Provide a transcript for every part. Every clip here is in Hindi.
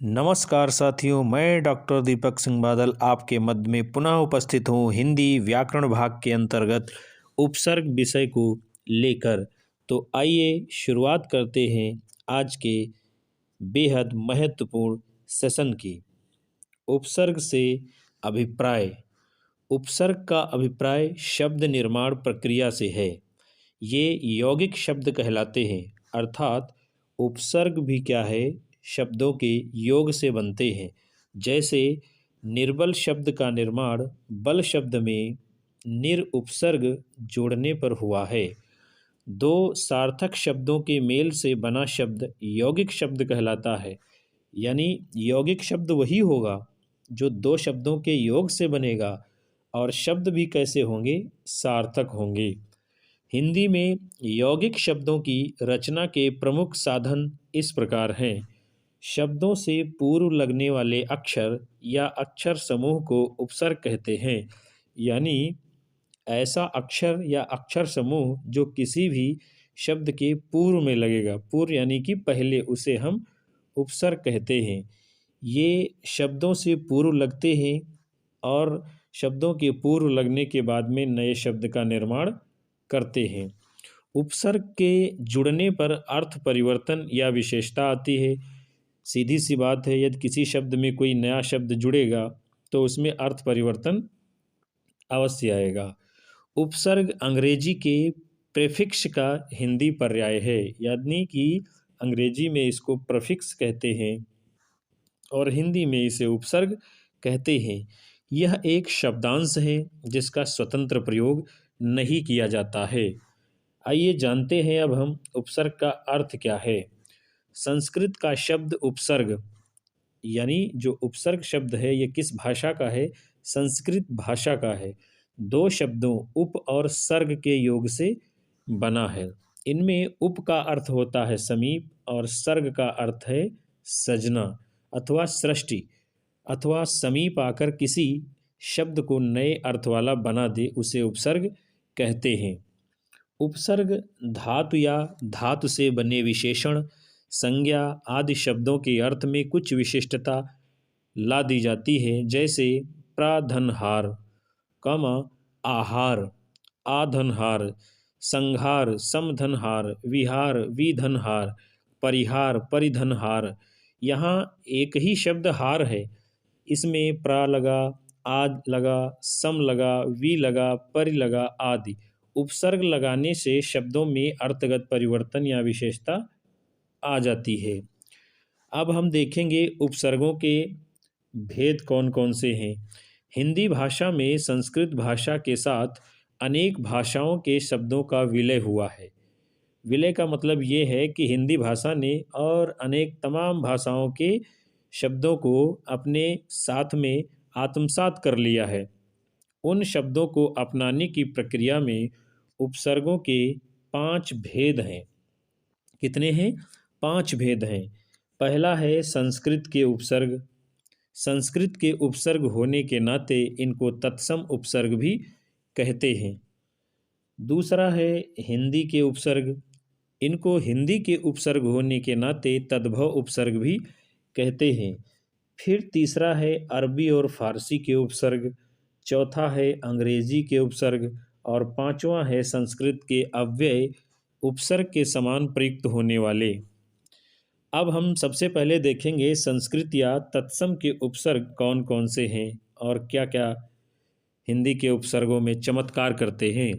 नमस्कार साथियों, मैं डॉक्टर दीपक सिंह बादल आपके मध्य में पुनः उपस्थित हूँ हिंदी व्याकरण भाग के अंतर्गत उपसर्ग विषय को लेकर। तो आइए शुरुआत करते हैं आज के बेहद महत्वपूर्ण सेशन की। उपसर्ग से अभिप्राय। उपसर्ग का अभिप्राय शब्द निर्माण प्रक्रिया से है। ये यौगिक शब्द कहलाते हैं, अर्थात उपसर्ग भी क्या है, शब्दों के योग से बनते हैं। जैसे निर्बल शब्द का निर्माण बल शब्द में निर उपसर्ग जोड़ने पर हुआ है। दो सार्थक शब्दों के मेल से बना शब्द यौगिक शब्द कहलाता है। यानी यौगिक शब्द वही होगा जो दो शब्दों के योग से बनेगा, और शब्द भी कैसे होंगे, सार्थक होंगे। हिंदी में यौगिक शब्दों की रचना के प्रमुख साधन इस प्रकार हैं। शब्दों से पूर्व लगने वाले अक्षर या अक्षर समूह को उपसर्ग कहते हैं। यानी ऐसा अक्षर या अक्षर समूह जो किसी भी शब्द के पूर्व में लगेगा, पूर्व यानी कि पहले, उसे हम उपसर्ग कहते हैं। ये शब्दों से पूर्व लगते हैं और शब्दों के पूर्व लगने के बाद में नए शब्द का निर्माण करते हैं। उपसर्ग के जुड़ने पर अर्थ परिवर्तन या विशेषता आती है। सीधी सी बात है, यदि किसी शब्द में कोई नया शब्द जुड़ेगा तो उसमें अर्थ परिवर्तन अवश्य आएगा। उपसर्ग अंग्रेजी के प्रेफिक्स का हिंदी पर्याय है, यानी कि अंग्रेजी में इसको प्रेफिक्स कहते हैं और हिंदी में इसे उपसर्ग कहते हैं। यह एक शब्दांश है जिसका स्वतंत्र प्रयोग नहीं किया जाता है। आइए जानते हैं अब हम उपसर्ग का अर्थ क्या है। संस्कृत का शब्द उपसर्ग, यानी जो उपसर्ग शब्द है ये किस भाषा का है, संस्कृत भाषा का है। दो शब्दों उप और सर्ग के योग से बना है। इनमें उप का अर्थ होता है समीप और सर्ग का अर्थ है सजना अथवा सृष्टि, अथवा समीप आकर किसी शब्द को नए अर्थ वाला बना दे, उसे उपसर्ग कहते हैं। उपसर्ग धातु या धातु से बने विशेषण, संज्ञा आदि शब्दों के अर्थ में कुछ विशिष्टता ला दी जाती है। जैसे प्राधनहार, आहार, आधनहार, संहार, समधनहार, विहार, विधनहार, परिहार, परिधनहार। यहाँ एक ही शब्द हार है, इसमें प्रा लगा, आद लगा, सम लगा, वी लगा, परि लगा आदि। उपसर्ग लगाने से शब्दों में अर्थगत परिवर्तन या विशेषता आ जाती है। अब हम देखेंगे उपसर्गों के भेद कौन कौन से हैं। हिंदी भाषा में संस्कृत भाषा के साथ अनेक भाषाओं के शब्दों का विलय हुआ है। विलय का मतलब ये है कि हिंदी भाषा ने और अनेक तमाम भाषाओं के शब्दों को अपने साथ में आत्मसात कर लिया है। उन शब्दों को अपनाने की प्रक्रिया में उपसर्गों के 5 भेद हैं। कितने हैं? 5 भेद हैं। पहला है संस्कृत के उपसर्ग। संस्कृत के उपसर्ग होने के नाते इनको तत्सम उपसर्ग भी कहते हैं। दूसरा है हिंदी के उपसर्ग। इनको हिंदी के उपसर्ग होने के नाते तद्भव उपसर्ग भी कहते हैं। फिर तीसरा है अरबी और फारसी के उपसर्ग। चौथा है अंग्रेजी के उपसर्ग और पांचवा है संस्कृत के अव्यय उपसर्ग के समान प्रयुक्त होने वाले। अब हम सबसे पहले देखेंगे संस्कृत या तत्सम के उपसर्ग कौन कौन से हैं और क्या क्या हिंदी के उपसर्गों में चमत्कार करते हैं।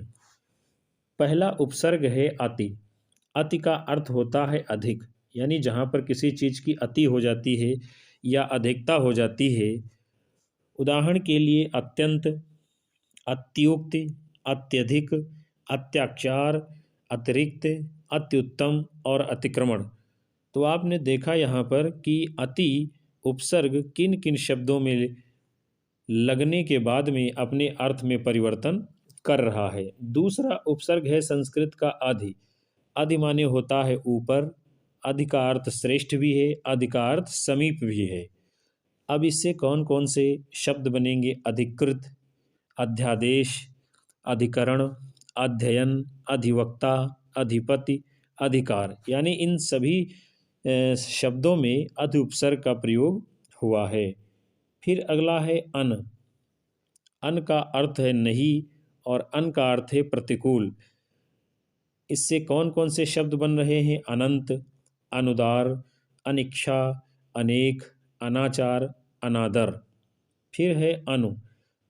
पहला उपसर्ग है अति। अति का अर्थ होता है अधिक, यानी जहाँ पर किसी चीज़ की अति हो जाती है या अधिकता हो जाती है। उदाहरण के लिए अत्यंत, अत्युक्ति, अत्यधिक, अत्याचार, अतिरिक्त, अत्युत्तम और अतिक्रमण। तो आपने देखा यहाँ पर कि अति उपसर्ग किन किन शब्दों में लगने के बाद में अपने अर्थ में परिवर्तन कर रहा है। दूसरा उपसर्ग है संस्कृत का अधि। अधि माने होता है ऊपर, अधि का अर्थ श्रेष्ठ भी है, अधि का अर्थ समीप भी है। अब इससे कौन कौन से शब्द बनेंगे? अधिकृत, अध्यादेश, अधिकरण, अध्ययन, अधिवक्ता, अधिपति, अधिकार। यानी इन सभी शब्दों में अति उपसर्ग का प्रयोग हुआ है। फिर अगला है अन। अन का अर्थ है नहीं और अन का अर्थ है प्रतिकूल। इससे कौन कौन से शब्द बन रहे हैं? अनंत, अनुदार, अनिच्छा, अनेक, अनाचार, अनादर। फिर है अनु।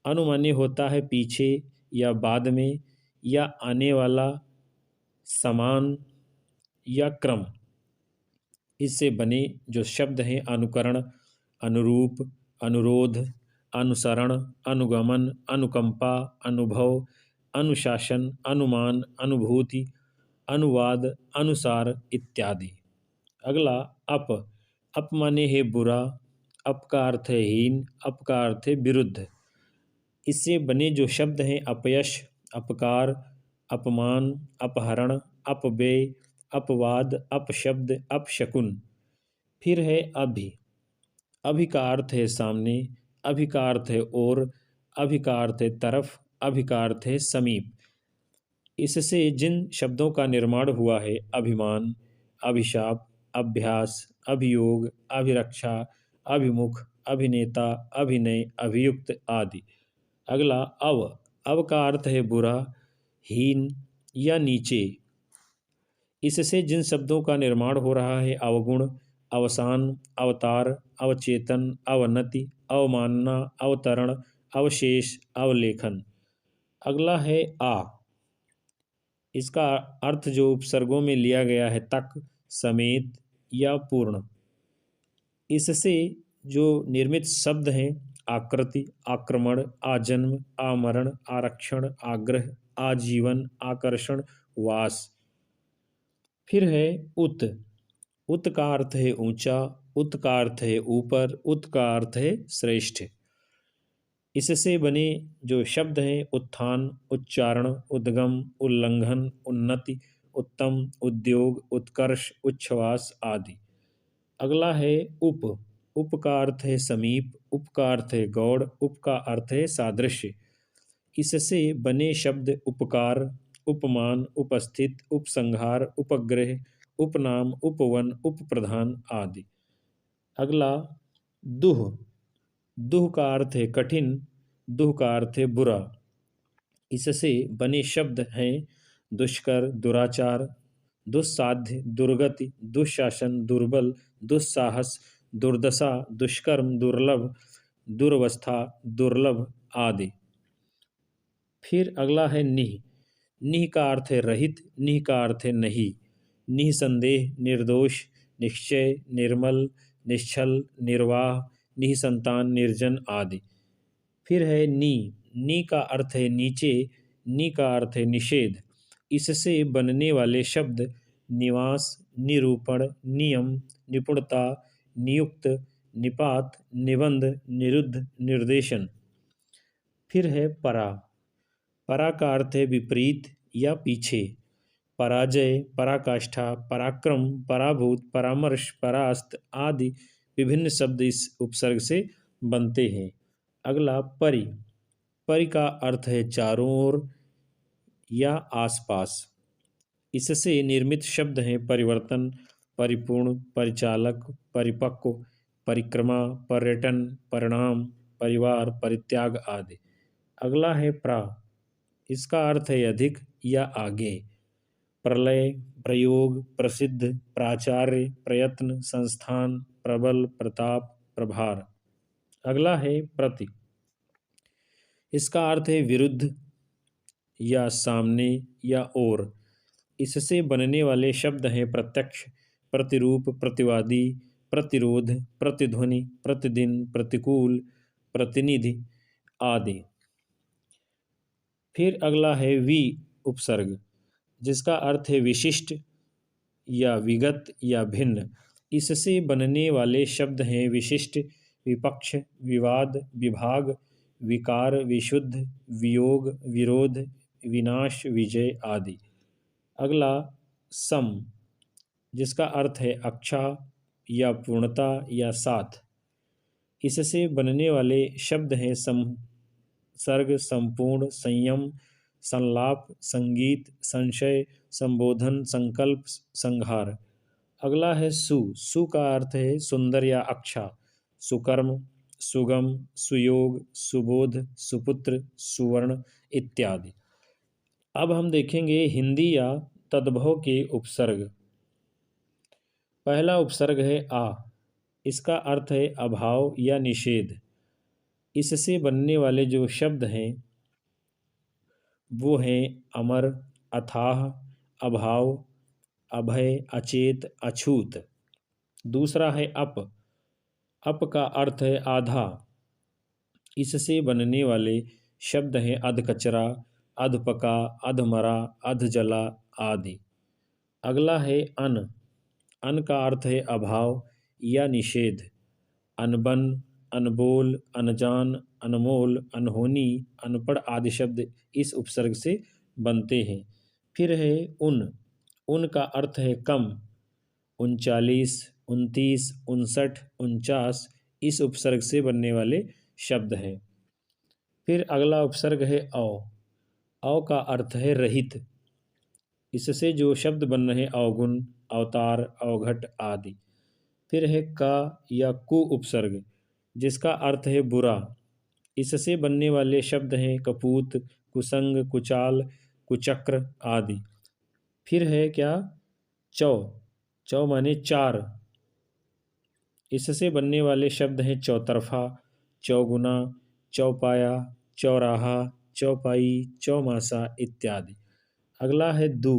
अनु माने होता है पीछे या बाद में या आने वाला, समान या क्रम। इससे बने जो शब्द हैं अनुकरण, अनुरूप, अनुरोध, अनुसरण, अनुगमन, अनुकंपा, अनुभव, अनुशासन, अनुमान, अनुभूति, अनुवाद, अनुसार इत्यादि। अगला अप। अप माने है बुरा, अप का अर्थ है हीन, अप का अर्थ है विरुद्ध। इससे बने जो शब्द हैं अपयश, अपकार, अपमान, अपहरण, अपव्यय, अपवाद, अपशब्द, अपशकुन। फिर है अभि। अभि का अर्थ है सामने, अभि का अर्थ है और, अभि का अर्थ है तरफ, अभि का अर्थ है समीप। इससे जिन शब्दों का निर्माण हुआ है अभिमान, अभिशाप, अभ्यास, अभियोग, अभिरक्षा, अभिमुख, अभिनेता, अभिनय, अभियुक्त आदि। अगला अव। अव का अर्थ है बुरा, हीन या नीचे। इससे जिन शब्दों का निर्माण हो रहा है अवगुण, अवसान, अवतार, अवचेतन, अवनति, अवमानना, अवतरण, अवशेष, अवलेखन। अगला है आ। इसका अर्थ जो उपसर्गों में लिया गया है तक, समेत या पूर्ण। इससे जो निर्मित शब्द हैं आकृति, आक्रमण, आजन्म, आमरण, आरक्षण, आग्रह, आजीवन, आकर्षण, वास। फिर है उत। उत का अर्थ है ऊंचा, उत का अर्थ है ऊपर, उत का अर्थ है श्रेष्ठ। इससे बने जो शब्द हैं उत्थान, उच्चारण, उद्गम, उल्लंघन, उन्नति, उत्तम, उद्योग, उत्कर्ष, उच्छ्वास आदि। अगला है उप। उप का अर्थ है समीप, उप का अर्थ है गौड़, उप का अर्थ है सादृश्य। इससे बने शब्द उपकार, उपमान, उपस्थित, उपसंहार, उपग्रह, उपनाम, उपवन, उपप्रधान आदि। अगला दुह। दुह का अर्थ है कठिन, दुह का अर्थ है बुरा। इससे बने शब्द हैं दुष्कर, दुराचार, दुस्साध्य, दुर्गति, दुशासन, दुर्बल, दुस्साहस, दुर्दशा, दुष्कर्म, दुर्लभ, दुर्वस्था, दुर्लभ आदि। फिर अगला है निह। निह का अर्थ है रहित, निह का अर्थ है नहीं, निःसंदेह, निर्दोष, निश्चय, निर्मल, निश्चल, निर्वाह, निःसंतान, निर्जन आदि। फिर है नी। नी का अर्थ है नीचे, नी का अर्थ है निषेध। इससे बनने वाले शब्द निवास, निरूपण, नियम, निपुणता, नियुक्त, निपात, निबंध, निरुद्ध, निर्देशन। फिर है परा। परा का अर्थ है विपरीत या पीछे। पराजय, पराकाष्ठा, पराक्रम, पराभूत, परामर्श, परास्त आदि विभिन्न शब्द इस उपसर्ग से बनते हैं। अगला परि। परि का अर्थ है चारों ओर या आसपास। इससे निर्मित शब्द हैं परिवर्तन, परिपूर्ण, परिचालक, परिपक्व, परिक्रमा, पर्यटन, परिणाम, परिवार, परित्याग आदि। अगला है प्रा। इसका अर्थ है अधिक या आगे। प्रलय, प्रयोग, प्रसिद्ध, प्राचार्य, प्रयत्न, संस्थान, प्रबल, प्रताप, प्रभार। अगला है प्रति। इसका अर्थ है विरुद्ध या सामने या और। इससे बनने वाले शब्द हैं प्रत्यक्ष, प्रतिरूप, प्रतिवादी, प्रतिरोध, प्रतिध्वनि, प्रतिदिन, प्रतिकूल, प्रतिनिधि आदि। फिर अगला है वि उपसर्ग, जिसका अर्थ है विशिष्ट या विगत या भिन्न। इससे बनने वाले शब्द हैं विशिष्ट, विपक्ष, विवाद, विभाग, विकार, विशुद्ध, वियोग, विरोध, विनाश, विजय आदि। अगला सम, जिसका अर्थ है अच्छा या पूर्णता या साथ। इससे बनने वाले शब्द हैं संसर्ग, संपूर्ण, संयम, संलाप, संगीत, संशय, संबोधन, संकल्प, संहार। अगला है सु। सु का अर्थ है सुंदर या अच्छा। सुकर्म, सुगम, सुयोग, सुबोध, सुपुत्र, सुवर्ण इत्यादि। अब हम देखेंगे हिंदी या तद्भव के उपसर्ग। पहला उपसर्ग है आ। इसका अर्थ है अभाव या निषेध। इससे बनने वाले जो शब्द हैं वो हैं अमर, अथाह, अभाव, अभय, अचेत, अछूत। दूसरा है अप। अप का अर्थ है आधा। इससे बनने वाले शब्द हैं अधकचरा, अधपका, अधमरा, अधजला आदि। अगला है अन। अन का अर्थ है अभाव या निषेध। अनबन, अनबोल, अनजान, अनमोल, अनहोनी, अनपढ़ आदि शब्द इस उपसर्ग से बनते हैं। फिर है उन। उन का अर्थ है कम। 39, 29, 59, 49 इस उपसर्ग से बनने वाले शब्द हैं। फिर अगला उपसर्ग है औ। औ का अर्थ है रहित। इससे जो शब्द बन रहे अवगुण, अवतार, अवघट आदि। फिर है का या कु उपसर्ग, जिसका अर्थ है बुरा। इससे बनने वाले शब्द हैं कपूत, कुसंग, कुचाल, कुचक्र आदि। फिर है क्या चौ। चौ माने चार। इससे बनने वाले शब्द हैं चौतरफा, चौगुना, चौपाया, चौराहा, चौपाई, चौमासा इत्यादि। अगला है दू।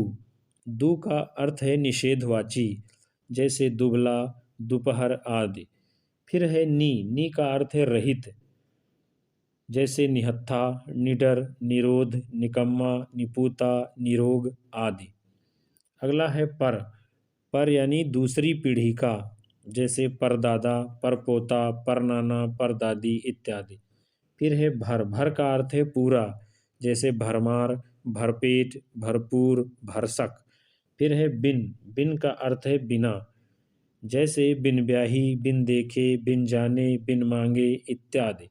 दू का अर्थ है निषेधवाची, जैसे दुबला, दोपहर आदि। फिर है नी। नी का अर्थ है रहित, जैसे निहत्था, निडर, निरोध, निकम्मा, निपुता, निरोग आदि। अगला है पर। पर यानी दूसरी पीढ़ी का, जैसे परदादा, परपोता, परनाना, परदादी इत्यादि। फिर है भर। भर का अर्थ है पूरा, जैसे भरमार, भरपेट, भरपूर, भरसक। फिर है बिन। बिन का अर्थ है बिना, जैसे बिन ब्याही, बिन देखे, बिन जाने, बिन मांगे इत्यादि।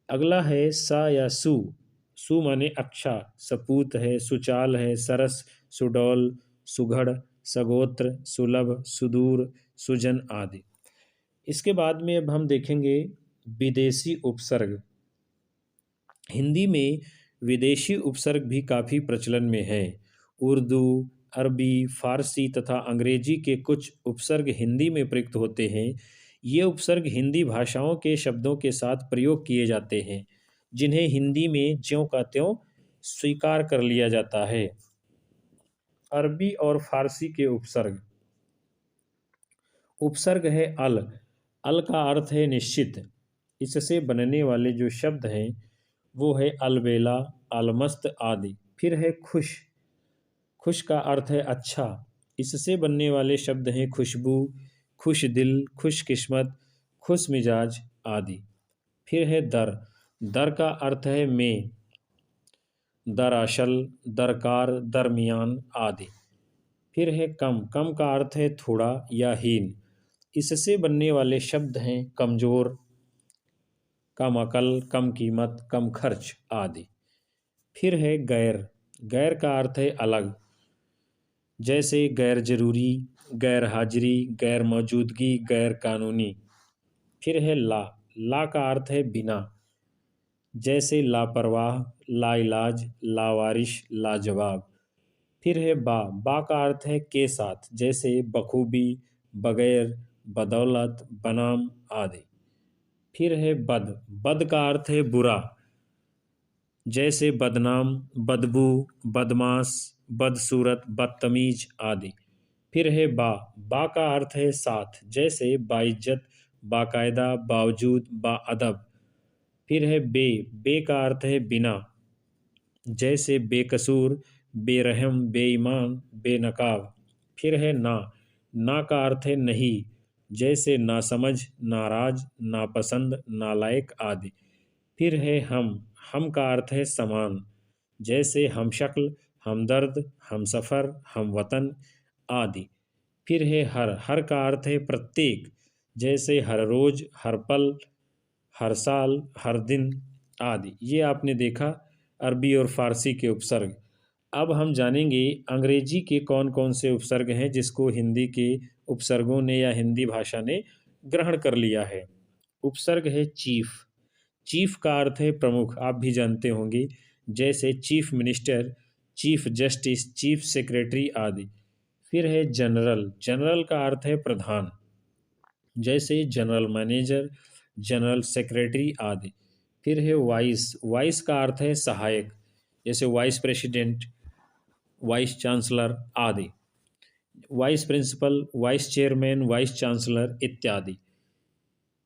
अगला है सा या सु। सु माने अच्छा। सपूत है, सुचाल है, सरस, सुडौल, सुघड़, सगोत्र, सुलभ, सुदूर, सुजन आदि। इसके बाद में अब हम देखेंगे विदेशी उपसर्ग। हिंदी में विदेशी उपसर्ग भी काफ़ी प्रचलन में है। उर्दू, अरबी, फारसी तथा अंग्रेजी के कुछ उपसर्ग हिंदी में प्रयुक्त होते हैं। ये उपसर्ग हिंदी भाषाओं के शब्दों के साथ प्रयोग किए जाते हैं, जिन्हें हिंदी में ज्यों का त्यों स्वीकार कर लिया जाता है। अरबी और फारसी के उपसर्ग। उपसर्ग है अल। अल का अर्थ है निश्चित। इससे बनने वाले जो शब्द हैं वो है अलबेला, अलमस्त आदि। फिर है खुश। खुश का अर्थ है अच्छा। इससे बनने वाले शब्द हैं खुशबू, खुश दिल, खुश किस्मत, खुश मिजाज आदि। फिर है दर। दर का अर्थ है में, दरअसल, दरकार, दरमियान आदि। फिर है कम। कम का अर्थ है थोड़ा या हीन। इससे बनने वाले शब्द हैं कमज़ोर, कम अकल, कम कीमत, कम खर्च आदि। फिर है गैर। गैर का अर्थ है अलग, जैसे गैर जरूरी, गैर हाजिरी, गैर मौजूदगी, गैर कानूनी। फिर है ला। ला का अर्थ है बिना, जैसे लापरवाह, लाइलाज, लावारिश, लाजवाब। फिर है बा। बा का अर्थ है के साथ, जैसे बखूबी, बगैर, बदौलत, बनाम आदि। फिर है बद। बद का अर्थ है बुरा, जैसे बदनाम, बदबू, बदमाश, बदसूरत, बदतमीज आदि। फिर है बा। बा का अर्थ है साथ, जैसे बाइज्जत, बाकायदा, बावजूद, बाअदब। फिर है बे। बे का अर्थ है बिना, जैसे बेकसूर, बेरहम, बेईमान, बेनकाब। फिर है ना। ना का अर्थ है नहीं, जैसे नासमझ, नाराज, नापसंद, नालायक आदि। फिर है हम। हम का अर्थ है समान, जैसे हमशक्ल, हमदर्द, हमसफ़र, हमवतन आदि। फिर है हर। हर का अर्थ है प्रत्येक, जैसे हर रोज, हर पल, हर साल, हर दिन आदि। ये आपने देखा अरबी और फारसी के उपसर्ग। अब हम जानेंगे अंग्रेजी के कौन कौन से उपसर्ग हैं जिसको हिंदी के उपसर्गों ने या हिंदी भाषा ने ग्रहण कर लिया है। उपसर्ग है चीफ। चीफ का अर्थ है प्रमुख, आप भी जानते होंगे, जैसे chief minister, chief justice, chief secretary आदि। फिर है जनरल। जनरल का अर्थ है प्रधान, जैसे जनरल मैनेजर, जनरल सेक्रेटरी आदि। फिर है वाइस। वाइस का अर्थ है सहायक, जैसे वाइस प्रेसिडेंट, वाइस चांसलर आदि। Vice principal, vice chairman, vice chancellor इत्यादि।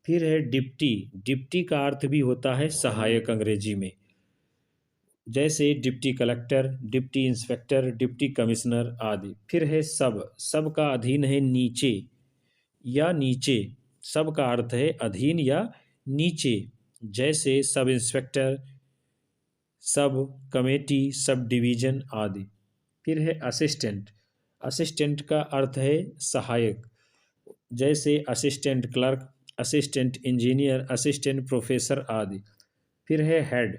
फिर है डिप्टी। डिप्टी का अर्थ भी होता है सहायक अंग्रेजी में, जैसे deputy collector, deputy inspector, deputy commissioner आदि। फिर है सब। सब का अधीन है नीचे या नीचे। सब का अर्थ है अधीन या नीचे, जैसे sub inspector, sub committee, sub division आदि। फिर है असिस्टेंट। असिस्टेंट का अर्थ है सहायक, जैसे assistant clerk, assistant engineer, assistant professor आदि। फिर है हेड।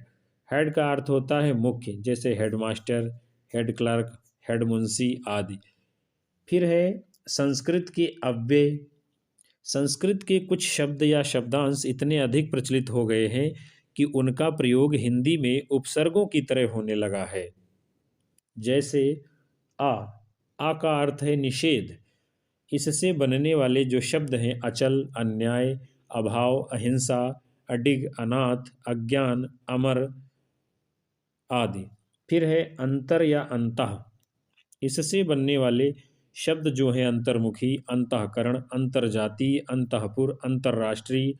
हेड का अर्थ होता है मुख्य, जैसे headmaster, head clerk, head Munshi आदि। फिर है संस्कृत के अव्यय। संस्कृत के कुछ शब्द या शब्दांश इतने अधिक प्रचलित हो गए हैं कि उनका प्रयोग हिंदी में उपसर्गों की तरह होने लगा है। जैसे आ। आ का अर्थ है निषेध। इससे बनने वाले जो शब्द हैं अचल, अन्याय, अभाव, अहिंसा, अडिग, अनाथ, अज्ञान, अमर आदि। फिर है अंतर या अंतः। इससे बनने वाले शब्द जो हैं अंतर्मुखी, अंतःकरण, अंतर्जातीय, अंतःपुर, अंतर्राष्ट्रीय,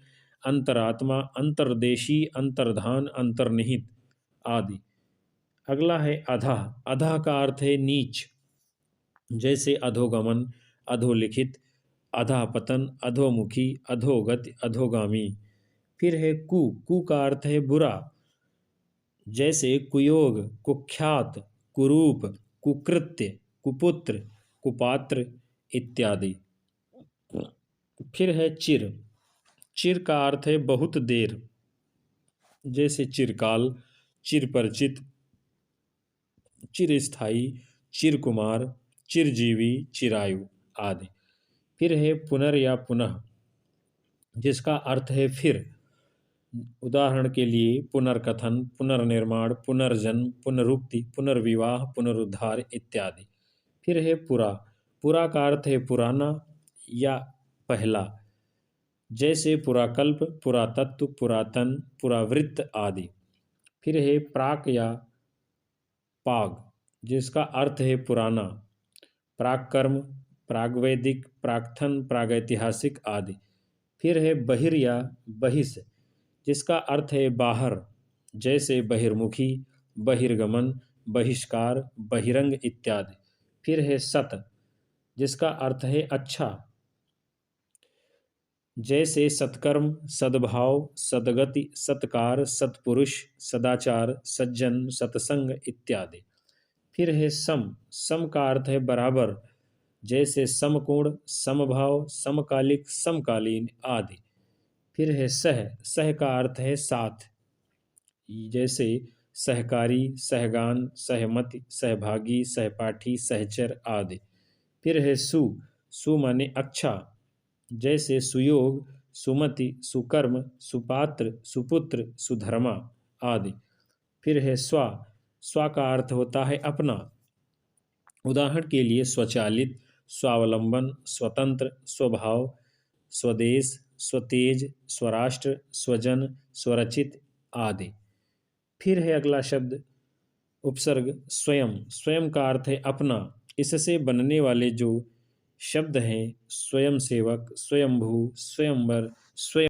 अंतरात्मा, अंतर्देशी, अंतर्धान, अंतर्निहित आदि। अगला है अधः। अधः का अर्थ है नीच, जैसे अधोगमन, अधोलिखित, अधःपतन, अधोमुखी, अधोगति, अधोगामी। फिर है कु। कु का अर्थ है बुरा, जैसे कुयोग, कुख्यात, कुरूप, कुकृत्य, कुपुत्र, कुपात्र इत्यादि। फिर है चिर। चिर का अर्थ है बहुत देर, जैसे चिरकाल, चिरपरिचित, चिरस्थायी, चिरकुमार, चिरजीवी, चिरायु आदि। फिर है पुनर् या पुनः, जिसका अर्थ है फिर। उदाहरण के लिए पुनर्कथन, पुनर्निर्माण, पुनर्जन्म, पुनरुक्ति, पुनर्विवाह, पुनरुद्धार इत्यादि। फिर है पुरा। पुरा का अर्थ है पुराना या पहला, जैसे पुराकल्प, पुरातत्व, पुरातन, पुरावृत्त आदि। फिर है प्राक या पाग, जिसका अर्थ है पुराना, प्राककर्म, प्रागवैदिक, प्राक्तन, प्रागैतिहासिक आदि। फिर है बहिर या बहिष, जिसका अर्थ है बाहर, जैसे बहिर्मुखी, बहिर्गमन, बहिष्कार, बहिरंग इत्यादि। फिर है सत, जिसका अर्थ है अच्छा, जैसे सत्कर्म, सद्भाव, सद्गति, सत्कार, सत्पुरुष, सदाचार, सज्जन, सत्संग इत्यादि। फिर है सम। सम का अर्थ है बराबर, जैसे समकोण, समभाव, समकालिक, समकालीन आदि। फिर है सह। सह का अर्थ है साथ, जैसे सहकारी, सहगान, सहमति, सहभागी, सहपाठी, सहचर आदि। फिर है सु। सु माने अच्छा, जैसे सुयोग, सुमति, सुकर्म, सुपात्र, सुपुत्र, सुधर्मा आदि। फिर है स्वा। स्वा का अर्थ होता है अपना। उदाहरण के लिए स्वचालित, स्वावलंबन, स्वतंत्र, स्वभाव, स्वदेश, स्वतेज, स्वराष्ट्र, स्वजन, स्वरचित आदि। फिर है अगला शब्द उपसर्ग स्वयं। स्वयं का अर्थ है अपना। इससे बनने वाले जो शब्द हैं स्वयं सेवक, स्वयंभू, स्वयंवर, स्वयं